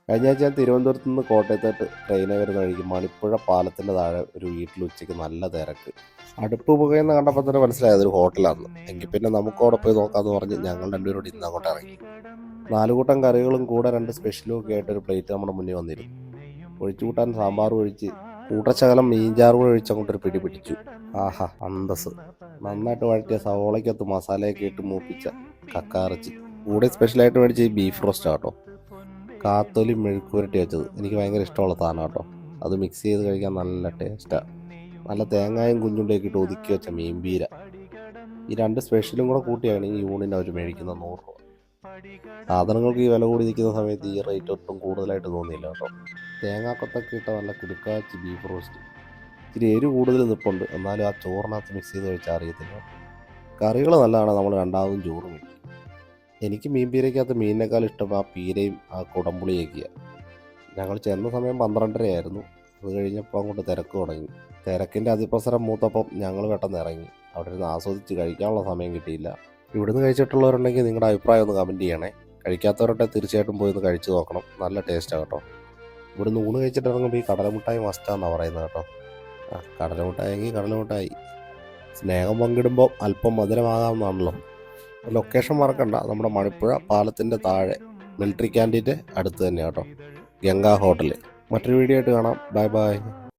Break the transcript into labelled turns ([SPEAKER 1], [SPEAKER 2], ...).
[SPEAKER 1] കഴിഞ്ഞ ആഴ്ച ഞാൻ തിരുവനന്തപുരത്ത് നിന്ന് കോട്ടയത്തോട്ട് ട്രെയിനിൽ വരുന്ന വഴിക്ക് മണിപ്പുഴ പാലത്തിൻ്റെ താഴെ ഒരു വീട്ടിൽ ഉച്ചയ്ക്ക് നല്ല തിരക്ക്. അടുപ്പ് പുകയെന്ന് കണ്ടപ്പോൾ തന്നെ മനസ്സിലായത് ഒരു ഹോട്ടലാണെന്ന്. എങ്കിൽ പിന്നെ നമുക്ക് അവിടെ പോയി നോക്കാമെന്ന് പറഞ്ഞ് ഞങ്ങൾ രണ്ടുപേരോട് ഇന്ന് അങ്ങോട്ട് ഇറങ്ങി. 4 കൂട്ടം കറികളും കൂടെ 2 സ്പെഷ്യലും ഒക്കെ ആയിട്ട് ഒരു പ്ലേറ്റ് നമ്മുടെ മുന്നിൽ വന്നിരുന്നു. ഒഴിച്ചു കൂട്ടാൻ സാമ്പാർ ഒഴിച്ച് കൂട്ടശകലം മീൻചാറ് കൂടെ ഒഴിച്ച് അങ്ങോട്ടൊരു പിടി പിടിച്ചു. ആഹാ, അന്തസ്! നന്നായിട്ട് വഴറ്റിയ സവോളയ്ക്കകത്ത് മസാലയൊക്കെ ഇട്ട് മൂപ്പിച്ച കക്കാറച്ചി, കൂടെ സ്പെഷ്യലായിട്ട് മേടിച്ച ഈ ബീഫ് റോസ്റ്റ് ആട്ടോ. കാത്തൊലി മെഴുക്കുവരട്ടി വെച്ചത് എനിക്ക് ഭയങ്കര ഇഷ്ടമുള്ള സാധനം കേട്ടോ. അത് മിക്സ് ചെയ്ത് കഴിക്കാൻ നല്ല ടേസ്റ്റാണ്. നല്ല തേങ്ങായും കുഞ്ഞുള്ളിയൊക്കെ ഇട്ട് ഒതുക്കി വെച്ച മീൻപീര. ഈ 2 സ്പെഷ്യലും കൂടെ കൂട്ടിയാണ് ഈ ഊണിന് അവർ മേടിക്കുന്ന 100 രൂപ. സാധനങ്ങൾക്ക് ഈ വില കൂടി നിൽക്കുന്ന സമയത്ത് ഈ റേറ്റ് ഒട്ടും കൂടുതലായിട്ട് തോന്നിയില്ല കേട്ടോ. തേങ്ങാക്കൊത്തൊക്കെ ഇട്ട നല്ല കിടുക്കാച്ചി ബീഫ് റോസ്റ്റ്. ഇച്ചിരി എരിവ് കൂടുതൽ നിൽപ്പുണ്ട്, എന്നാലും ആ ചോറിനകത്ത് മിക്സ് ചെയ്ത് കഴിച്ചാൽ അറിയത്തില്ല. കറികൾ നല്ലതാണ്, നമ്മൾ രണ്ടാമതും ചോറ് മേടിക്കും. എനിക്ക് മീൻ പീരയ്ക്കകത്ത് മീനിനേക്കാൾ ഇഷ്ടം ആ പീരയും ആ കുടംപുളിയൊക്കെയാണ്. ഞങ്ങൾ ചെന്ന സമയം 12:30 ആയിരുന്നു. അത് കഴിഞ്ഞപ്പോൾ അങ്ങോട്ട് തിരക്ക് തുടങ്ങി. തിരക്കിൻ്റെ അതിപ്രസരം മൂത്തപ്പം ഞങ്ങൾ പെട്ടെന്ന് ഇറങ്ങി. അവിടെ ഇരുന്ന് ആസ്വദിച്ച് കഴിക്കാനുള്ള സമയം കിട്ടിയില്ല. ഇവിടുന്ന് കഴിച്ചിട്ടുള്ളവരുണ്ടെങ്കിൽ നിങ്ങളുടെ അഭിപ്രായം ഒന്ന് കമൻറ്റ് ചെയ്യണേ. കഴിക്കാത്തവരുടെ തീർച്ചയായിട്ടും പോയി ഒന്ന് കഴിച്ച് നോക്കണം, നല്ല ടേസ്റ്റാണ് കേട്ടോ. ഇവിടുന്ന് ഊണ് കഴിച്ചിട്ട് ഇറങ്ങുമ്പോൾ ഈ കടലമുട്ടായി മസ്റ്റാന്നാണ് പറയുന്നത് കേട്ടോ. കടലമുട്ടായെങ്കിൽ കടലമുട്ടായി. സ്നേഹം പങ്കിടുമ്പോൾ അല്പം മധുരമാകാമെന്നാണല്ലോ. ലൊക്കേഷൻ മറക്കണ്ട, നമ്മുടെ മണിപ്പുഴ പാലത്തിൻ്റെ താഴെ മിലിറ്ററി ക്യാൻറ്റീൻ്റെ അടുത്ത് തന്നെയാണ് കേട്ടോ, ഗംഗാ ഹോട്ടൽ. മറ്റൊരു വീഡിയോ ആയിട്ട് കാണാം. Bye bye.